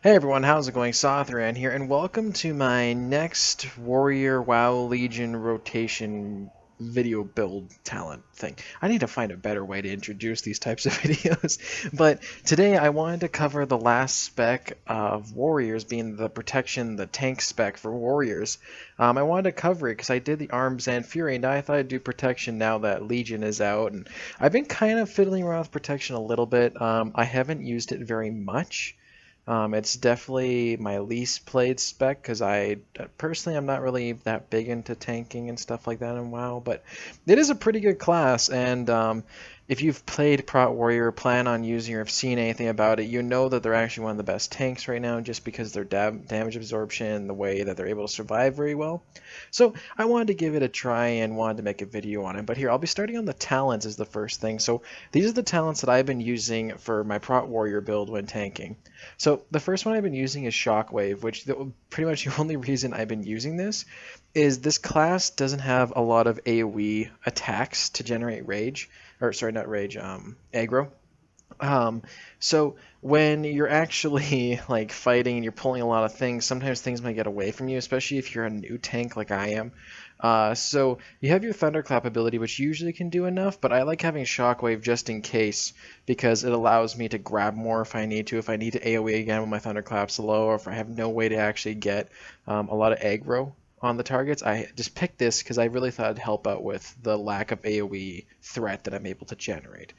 Hey everyone, how's it going? Sotharan here, and welcome to my next Warrior WoW Legion rotation video build talent thing. I need to find a better way to introduce these types of videos, but today I wanted to cover the last spec of Warriors, being the protection, the tank spec for Warriors. I wanted to cover it because I did the Arms and Fury, and I thought I'd do protection now that Legion is out, and I've been kind of fiddling around with protection a little bit. I haven't used it very much. It's definitely my least played spec because I personally I'm not really that big into tanking and stuff like that in WoW, but it is a pretty good class. And if you've played Prot Warrior, plan on using or have seen anything about it, you know that they're actually one of the best tanks right now just because their damage absorption and the way that they're able to survive very well. So I wanted to give it a try and wanted to make a video on it. But here I'll be starting on the talents as the first thing. So these are the talents that I've been using for my Prot Warrior build when tanking. So the first one I've been using is Shockwave, which pretty much the only reason I've been using this is this class doesn't have a lot of AoE attacks to generate rage, or sorry, not rage, aggro. Um, so when you're actually like fighting and you're pulling a lot of things, sometimes things might get away from you, especially if you're a new tank like I am. So you have your Thunderclap ability, which usually can do enough, but I like having Shockwave just in case because it allows me to grab more if I need to. If I need to AoE again when my Thunderclap's low, or if I have no way to actually get a lot of aggro on the targets, I just picked this because I really thought it'd help out with the lack of AoE threat that I'm able to generate.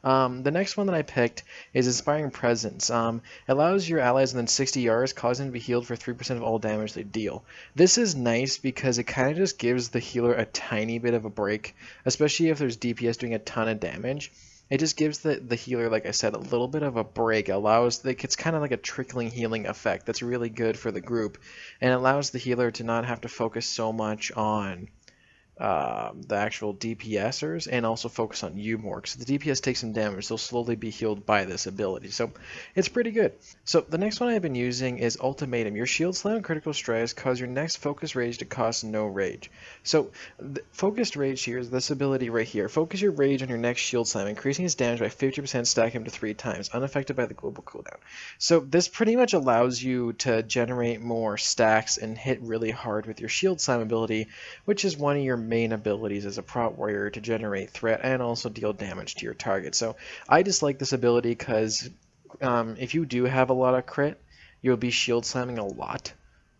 The next one that I picked is Inspiring Presence. It allows your allies within 60 yards, causing them to be healed for 3% of all damage they deal. This is nice because it kind of just gives the healer a tiny bit of a break, especially if there's DPS doing a ton of damage. It just gives the healer, like I said, a little bit of a break. It's kind of like a trickling healing effect that's really good for the group, and allows the healer to not have to focus so much on the actual DPSers and also focus on you more, because the DPS takes some damage, they'll slowly be healed by this ability, so it's pretty good. So the next one I've been using is Ultimatum. Your shield slam and critical strikes cause your next focus rage to cost no rage. So focused rage here is this ability right here. Focus your rage on your next shield slam, increasing its damage by 50%, stacking him to 3 times, unaffected by the global cooldown. So this pretty much allows you to generate more stacks and hit really hard with your shield slam ability, which is one of your main abilities as a Prot Warrior to generate threat and also deal damage to your target. So I just like this ability because if you do have a lot of crit, you'll be shield slamming a lot.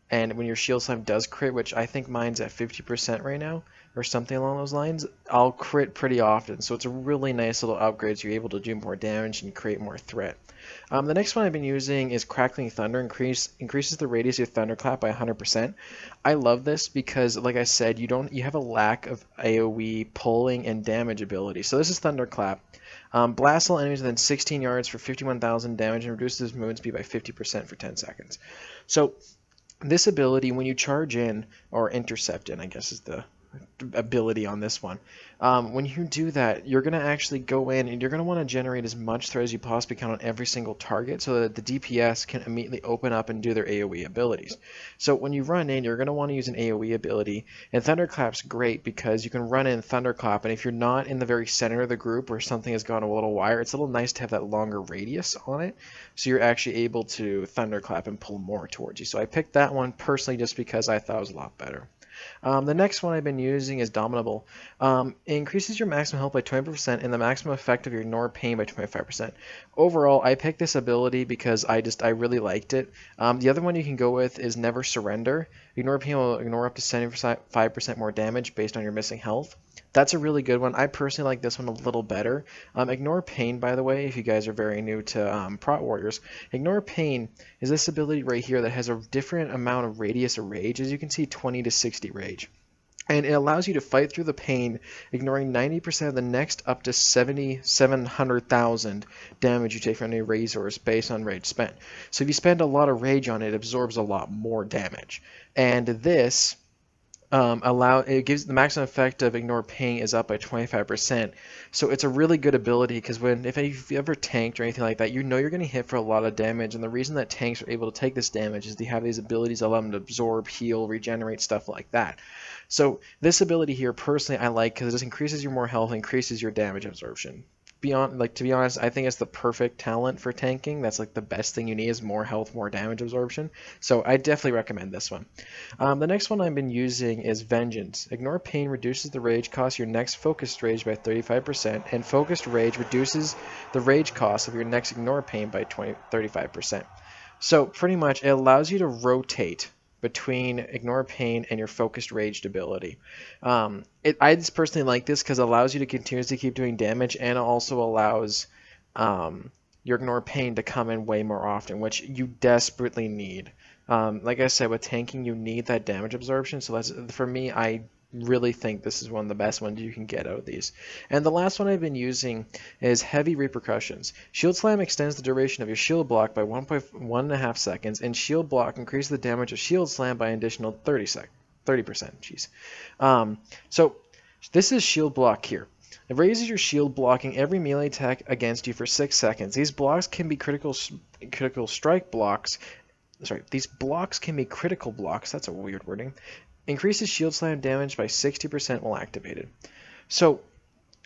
And when your shield slam does crit, which I think mine's at 50% right now, or something along those lines, I'll crit pretty often. So it's a really nice little upgrade, so you're able to do more damage and create more threat. The next one I've been using is Crackling Thunder. Increases the radius of your thunderclap by 100%. I love this because, like I said, you have a lack of AoE pulling and damage ability. So this is Thunderclap. Blast all enemies within 16 yards for 51,000 damage and reduces movement speed by 50% for 10 seconds. So this ability, when you charge in, or intercept in, I guess is the ability on this one. When you do that, you're going to actually go in and you're going to want to generate as much threat as you possibly can on every single target so that the DPS can immediately open up and do their AoE abilities. So when you run in, you're going to want to use an AoE ability, and Thunderclap's great because you can run in Thunderclap, and if you're not in the very center of the group or something has gone a little wire, it's a little nice to have that longer radius on it, so you're actually able to Thunderclap and pull more towards you. So I picked that one personally just because I thought it was a lot better. The next one I've been using is Dominable. It increases your maximum health by 20% and the maximum effect of your Ignore Pain by 25%. Overall, I picked this ability because I really liked it. The other one you can go with is Never Surrender. Ignore Pain will ignore up to 75% more damage based on your missing health. That's a really good one. I personally like this one a little better. Ignore Pain, by the way, if you guys are very new to Prot Warriors, Ignore Pain is this ability right here that has a different amount of radius of rage. As you can see, 20 to 60 rage. And it allows you to fight through the pain, ignoring 90% of the next up to 700,000 damage you take from any resource based on rage spent. So if you spend a lot of rage on it, it absorbs a lot more damage. And this it gives the maximum effect of Ignore Pain is up by 25%. So it's a really good ability because if you ever tanked or anything like that, you know you're going to hit for a lot of damage. And the reason that tanks are able to take this damage is they have these abilities that allow them to absorb, heal, regenerate, stuff like that. So this ability here, personally, I like because it just increases your more health, increases your damage absorption. to be honest, I think it's the perfect talent for tanking. That's like the best thing you need is more health, more damage absorption. So I definitely recommend this one. The next one I've been using is Vengeance. Ignore Pain reduces the rage cost of your next focused rage by 35%, and Focused Rage reduces the rage cost of your next Ignore Pain by 35%. So pretty much it allows you to rotate between Ignore Pain and your Focused Raged ability. I just personally like this because it allows you to continuously keep doing damage, and it also allows your Ignore Pain to come in way more often, which you desperately need. Like I said, with tanking, you need that damage absorption. So that's, for me, I really think this is one of the best ones you can get out of these. And the last one I've been using is Heavy Repercussions. Shield Slam extends the duration of your shield block by 1.5 seconds, and Shield Block increases the damage of Shield Slam by an additional 30%. Jeez. So this is Shield Block here. It raises your shield blocking every melee attack against you for 6 seconds. These blocks can be critical strike blocks. Sorry, these blocks can be critical blocks. That's a weird wording. Increases shield slam damage by 60% while activated. So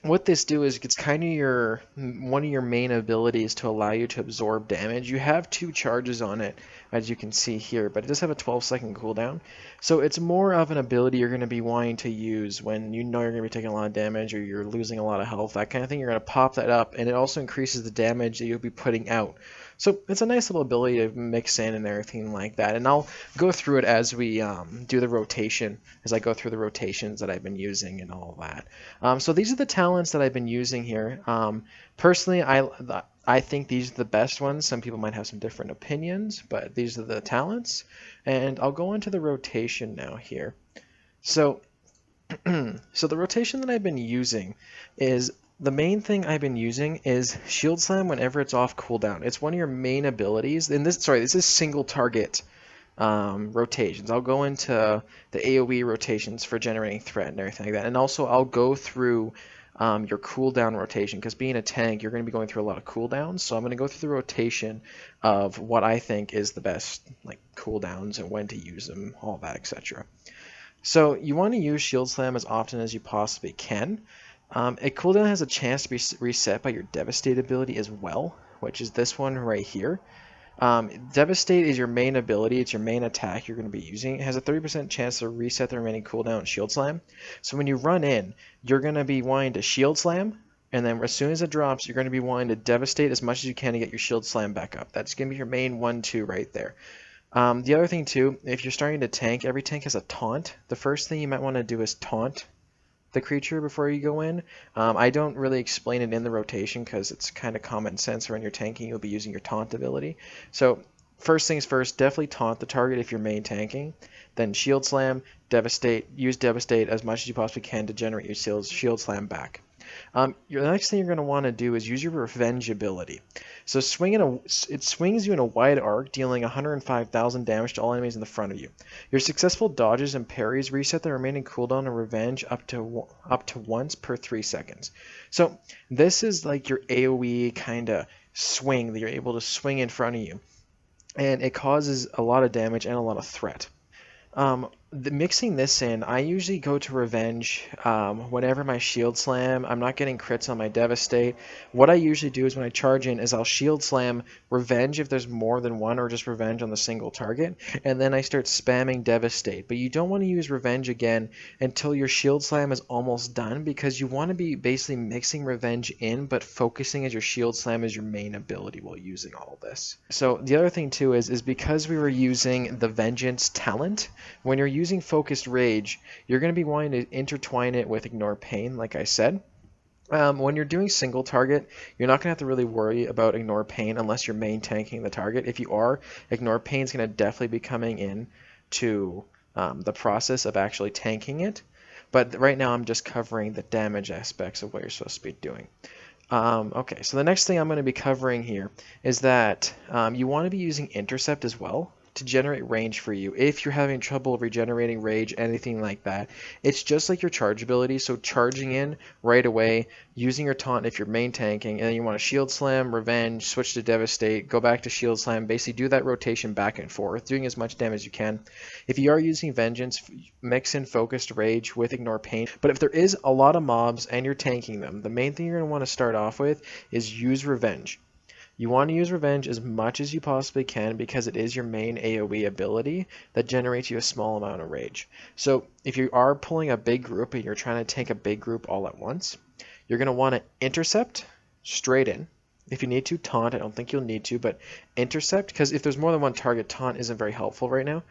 what this do is it's kind of one of your main abilities to allow you to absorb damage. You have 2 charges on it, as you can see here, but it does have a 12-second cooldown. So it's more of an ability you're going to be wanting to use when you know you're going to be taking a lot of damage or you're losing a lot of health, that kind of thing. You're going to pop that up, and it also increases the damage that you'll be putting out. So it's a nice little ability to mix in and everything like that. And I'll go through it as we do the rotation, as I go through the rotations that I've been using and all that. So these are the talents that I've been using here. Personally, I think these are the best ones. Some people might have some different opinions, but these are the talents. And I'll go into the rotation now here. So, so the rotation that I've been using is, the main thing I've been using is Shield Slam whenever it's off cooldown. It's one of your main abilities. And this is single target rotations. I'll go into the AoE rotations for generating threat and everything like that. And also I'll go through your cooldown rotation, because being a tank, you're going to be going through a lot of cooldowns. So I'm going to go through the rotation of what I think is the best cooldowns and when to use them, all that, etc. So you want to use Shield Slam as often as you possibly can. A cooldown has a chance to be reset by your Devastate ability as well, which is this one right here. Devastate is your main ability. It's your main attack you're going to be using. It has a 30% chance to reset the remaining cooldown on Shield Slam. So when you run in, you're going to be wanting to Shield Slam, and then as soon as it drops, you're going to be wanting to Devastate as much as you can to get your Shield Slam back up. That's going to be your main 1-2 right there. The other thing too, if you're starting to tank, every tank has a taunt. The first thing you might want to do is taunt the creature before you go in. I don't really explain it in the rotation because it's kind of common sense. When you're tanking, you'll be using your taunt ability. So first things first, definitely taunt the target if you're main tanking. Then Shield Slam, Devastate. Use Devastate as much as you possibly can to generate your Shield Slam back. The next thing you're going to want to do is use your Revenge ability. So it swings you in a wide arc, dealing 105,000 damage to all enemies in the front of you. Your successful dodges and parries reset the remaining cooldown of Revenge up to once per 3 seconds. So this is like your AoE kind of swing that you're able to swing in front of you, and it causes a lot of damage and a lot of threat. Mixing this in, I usually go to Revenge whenever my Shield Slam. I'm not getting crits on my Devastate. What I usually do is when I charge in is I'll Shield Slam Revenge if there's more than one, or just Revenge on the single target, and then I start spamming Devastate. But you don't want to use Revenge again until your Shield Slam is almost done, because you want to be basically mixing Revenge in, but focusing as your Shield Slam as your main ability while using all of this. So the other thing too is because we were using the Vengeance talent, when you're using Focused Rage, you're going to be wanting to intertwine it with Ignore Pain, like I said. When you're doing single target, you're not going to have to really worry about Ignore Pain unless you're main tanking the target. If you are, Ignore Pain is going to definitely be coming in to the process of actually tanking it. But right now I'm just covering the damage aspects of what you're supposed to be doing. Okay, so the next thing I'm going to be covering here is that you want to be using Intercept as well. to generate range for you if you're having trouble regenerating rage, anything like that. It's just like your charge ability, so charging in right away, using your taunt if you're main tanking, and then you want to shield slam, revenge, switch to devastate, go back to shield slam, basically do that rotation back and forth, doing as much damage as you can. If you are using vengeance, mix in focused rage with ignore pain. But if there is a lot of mobs and you're tanking them, the main thing you're going to want to start off with is use revenge. You want to use revenge as much as you possibly can because it is your main AoE ability that generates you a small amount of rage. So if you are pulling a big group and you're trying to tank a big group all at once, you're going to want to intercept straight in. If you need to, taunt. I don't think you'll need to, but intercept, because if there's more than one target, taunt isn't very helpful right now.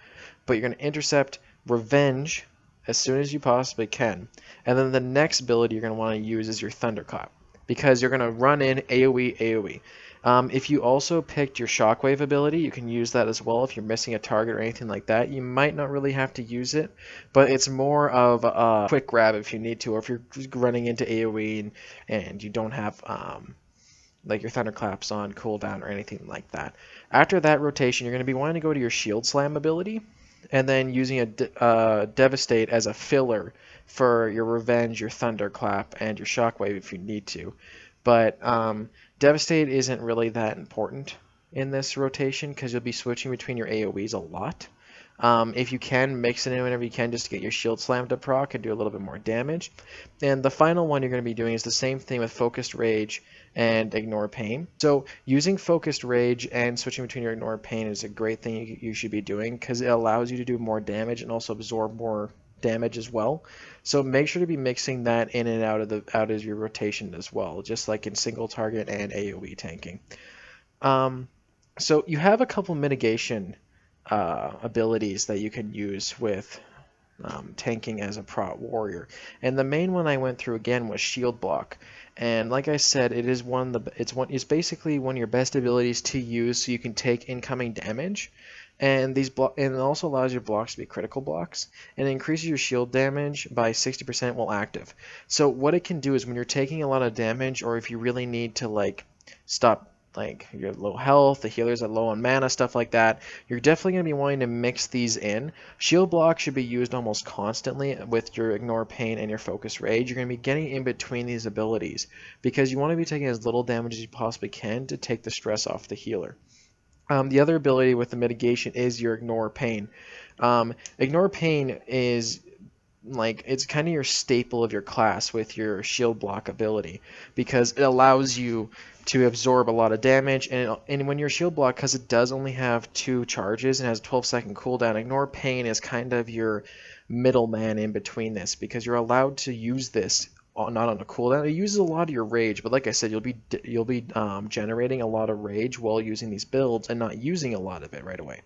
But you're going to intercept, revenge as soon as you possibly can. And then the next ability you're going to want to use is your thunderclap, because you're going to run in AoE. If you also picked your shockwave ability, you can use that as well if you're missing a target or anything like that. You might not really have to use it, but it's more of a quick grab if you need to, or if you're running into AoE and you don't have like your thunderclaps on cooldown or anything like that. After that rotation, you're going to be wanting to go to your shield slam ability, and then using a devastate as a filler for your revenge, your thunderclap, and your shockwave if you need to. But devastate isn't really that important in this rotation because you'll be switching between your AoEs a lot. If you can, mix it in whenever you can just to get your shield slam to proc and do a little bit more damage. And the final one you're going to be doing is the same thing with focused rage and ignore pain. So using focused rage and switching between your ignore pain is a great thing you should be doing because it allows you to do more damage and also absorb more damage as well. So make sure to be mixing that in and out of your rotation as well, just like in single target and AoE tanking. So you have a couple mitigation abilities that you can use with tanking as a Prot warrior, and the main one I went through again was shield block. And like I said, it is it's basically one of your best abilities to use so you can take incoming damage. And and it also allows your blocks to be critical blocks, and it increases your shield damage by 60% while active. So what it can do is when you're taking a lot of damage, or if you really need to like stop, like you're low health, the healers are low on mana, stuff like that, you're definitely going to be wanting to mix these in. Shield block should be used almost constantly with your ignore pain and your focus rage. You're going to be getting in between these abilities because you want to be taking as little damage as you possibly can to take the stress off the healer. The other ability with the mitigation is your ignore pain. Ignore pain is it's kind of your staple of your class with your shield block ability because it allows you to absorb a lot of damage, and when you're shield block, because it does only have 2 charges and has a 12-second cooldown, ignore pain is kind of your middleman in between this because you're allowed to use this not on a cooldown. It uses a lot of your rage, but like I said, you'll be generating a lot of rage while using these builds and not using a lot of it right away.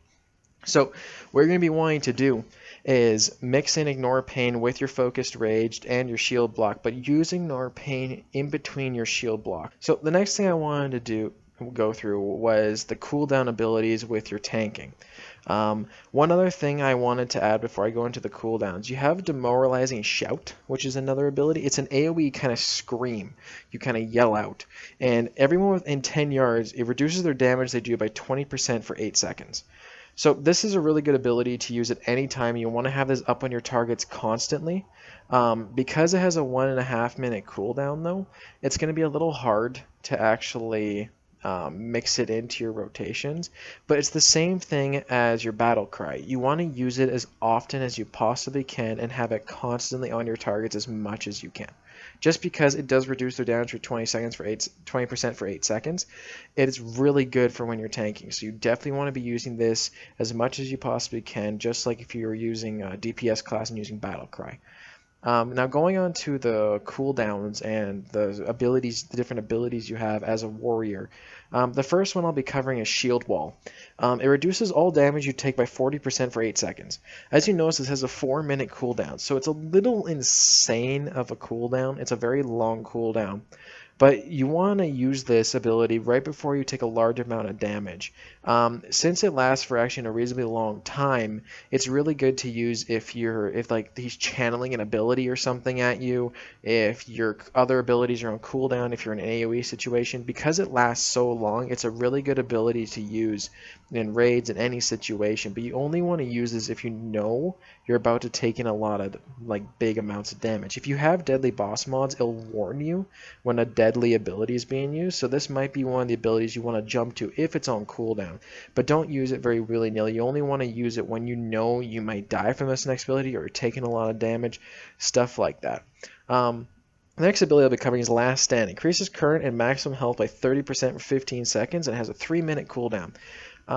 So what you're going to be wanting to do is mix in ignore pain with your focused rage and your shield block, but use ignore pain in between your shield block. So the next thing I wanted to go through was the cooldown abilities with your tanking. One other thing I wanted to add before I go into the cooldowns, you have Demoralizing Shout, which is another ability. It's an AoE kind of scream. You kind of yell out, and everyone within 10 yards, it reduces their damage they do by 20% for 8 seconds. So this is a really good ability to use at any time. You want to have this up on your targets constantly. Because it has a 1.5 minute cooldown though, it's going to be a little hard to actually mix it into your rotations, but it's the same thing as your battle cry. You want to use it as often as you possibly can and have it constantly on your targets as much as you can. Just because it does reduce their damage for 20% for 8 seconds, it is really good for when you're tanking. So you definitely want to be using this as much as you possibly can, just like if you were using DPS class and using battle cry. Now going on to the cooldowns and the different abilities you have as a warrior. The first one I'll be covering is Shield Wall. It reduces all damage you take by 40% for 8 seconds. As you notice, this has a 4-minute cooldown, so it's a little insane of a cooldown. It's a very long cooldown. But you want to use this ability right before you take a large amount of damage. Since it lasts for actually a reasonably long time, it's really good to use if like he's channeling an ability or something at you, if your other abilities are on cooldown, if you're in an AoE situation. Because it lasts so long, it's a really good ability to use in raids in any situation, but you only want to use this if you know you're about to take in a lot of like big amounts of damage. If you have deadly boss mods, it'll warn you when a deadly ability is being used, so this might be one of the abilities you want to jump to if it's on cooldown, but don't use it very willy-nilly. You only want to use it when you know you might die from this next ability or you're taking a lot of damage, stuff like that. The next ability I'll be covering is Last Stand. Increases current and maximum health by 30% for 15 seconds and has a 3-minute cooldown.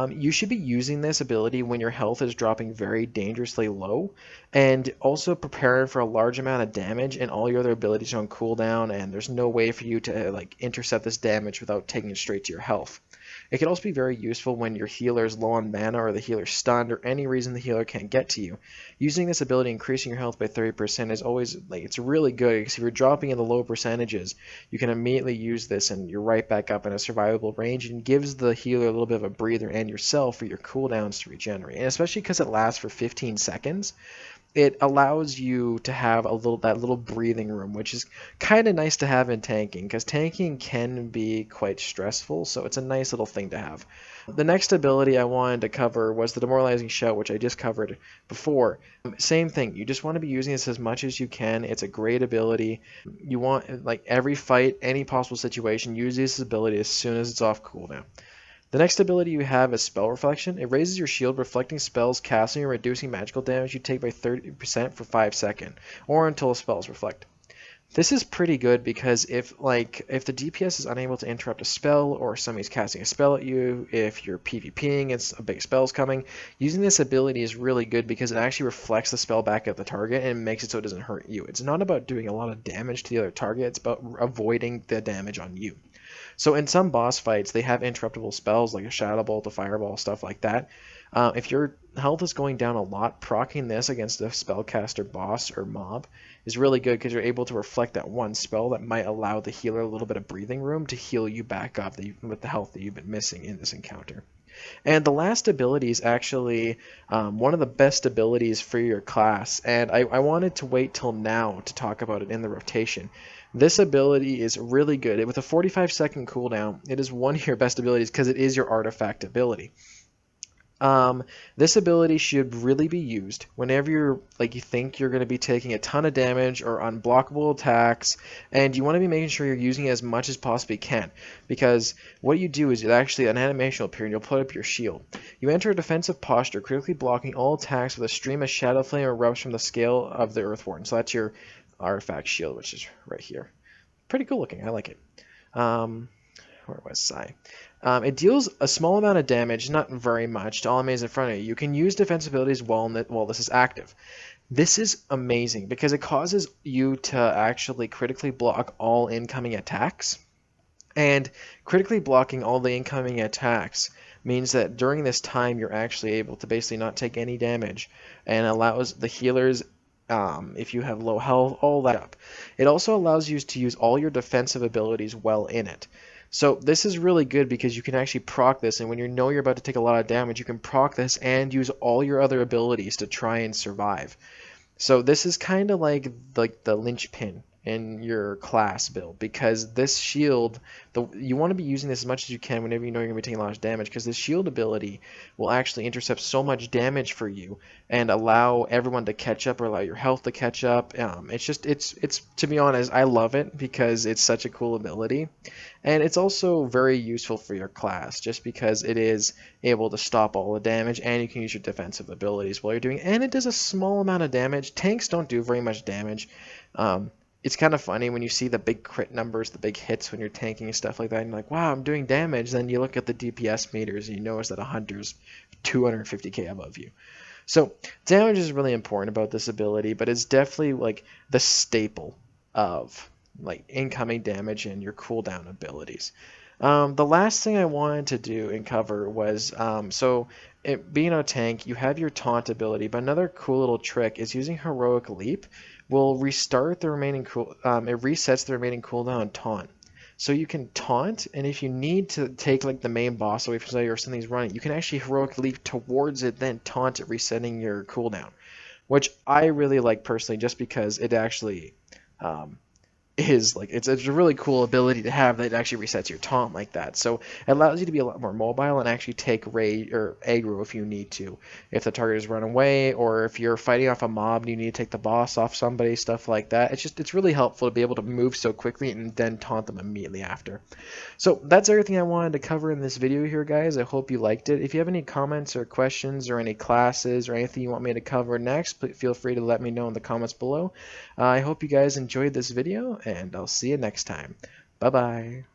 You should be using this ability when your health is dropping very dangerously low, and also preparing for a large amount of damage and all your other abilities are on cooldown, and there's no way for you to like intercept this damage without taking it straight to your health. It can also be very useful when your healer is low on mana or the healer is stunned or any reason the healer can't get to you. Using this ability, increasing your health by 30%, is always like, it's really good because if you're dropping in the low percentages, you can immediately use this and you're right back up in a survivable range, and gives the healer a little bit of a breather and yourself for your cooldowns to regenerate. And especially because it lasts for 15 seconds, it allows you to have that little breathing room, which is kind of nice to have in tanking, because tanking can be quite stressful, so it's a nice little thing to have. The next ability I wanted to cover was the Demoralizing Shout, which I just covered before. Same thing, you just want to be using this as much as you can. It's a great ability. You want, like, every fight, any possible situation, use this ability as soon as it's off cooldown. The next ability you have is Spell Reflection. It raises your shield, reflecting spells, casting, or reducing magical damage you take by 30% for 5 seconds, or until spells reflect. This is pretty good because if the DPS is unable to interrupt a spell, or somebody's casting a spell at you, if you're PvPing and a big spell's coming, using this ability is really good because it actually reflects the spell back at the target and makes it so it doesn't hurt you. It's not about doing a lot of damage to the other target, it's about avoiding the damage on you. So in some boss fights, they have interruptible spells like a Shadow Bolt, a Fireball, stuff like that. If your health is going down a lot, proccing this against a spellcaster boss or mob is really good because you're able to reflect that one spell that might allow the healer a little bit of breathing room to heal you back up with the health that you've been missing in this encounter. And the last ability is actually one of the best abilities for your class, and I wanted to wait till now to talk about it in the rotation. This ability is really good. With a 45-second cooldown, it is one of your best abilities because it is your artifact ability. This ability should really be used whenever you think you're going to be taking a ton of damage or unblockable attacks, and you want to be making sure you're using it as much as possibly can, because what you do is actually an animation will appear and you'll put up your shield. You enter a defensive posture, critically blocking all attacks with a stream of shadow flame erupts from the scale of the Earthborn. So that's your artifact shield, which is right here. Pretty cool looking. I like it. Where was I? It deals a small amount of damage, not very much, to all enemies in front of you. You can use defense abilities while this is active. This is amazing because it causes you to actually critically block all incoming attacks. And critically blocking all the incoming attacks means that during this time you're actually able to basically not take any damage, and allows the healers, if you have low health, all that up. It also allows you to use all your defensive abilities well in it. So this is really good because you can actually proc this, and when you know you're about to take a lot of damage, you can proc this and use all your other abilities to try and survive. So this is kind of like the linchpin in your class build, because this shield, you want to be using this as much as you can whenever you know you're going to be taking a lot of damage, because this shield ability will actually intercept so much damage for you and allow everyone to catch up, or allow your health to catch up. It's to be honest, I love it because it's such a cool ability, and it's also very useful for your class just because it is able to stop all the damage, and you can use your defensive abilities while you're doing it, and it does a small amount of damage. Tanks don't do very much damage. It's kind of funny when you see the big crit numbers, the big hits when you're tanking and stuff like that, and you're like, wow, I'm doing damage. Then you look at the DPS meters and you notice that a hunter's 250k above you. So damage is really important about this ability, but it's definitely like the staple of like incoming damage and your cooldown abilities. The last thing I wanted to do and cover was, being a tank, you have your taunt ability, but another cool little trick is using Heroic Leap will restart the remaining it resets the remaining cooldown on taunt. So you can taunt, and if you need to take like the main boss away from somebody or something's running, you can actually heroic leap towards it, then taunt it, resetting your cooldown, which I really like personally, just because it actually um, is like it's a really cool ability to have that actually resets your taunt like that. So it allows you to be a lot more mobile and actually take raid or aggro if you need to, if the target is run away, or if you're fighting off a mob and you need to take the boss off somebody, stuff like that. It's really helpful to be able to move so quickly and then taunt them immediately after. So that's everything I wanted to cover in this video here, guys. I hope you liked it. If you have any comments or questions or any classes or anything you want me to cover next, please feel free to let me know in the comments below. I hope you guys enjoyed this video, and I'll see you next time. Bye-bye.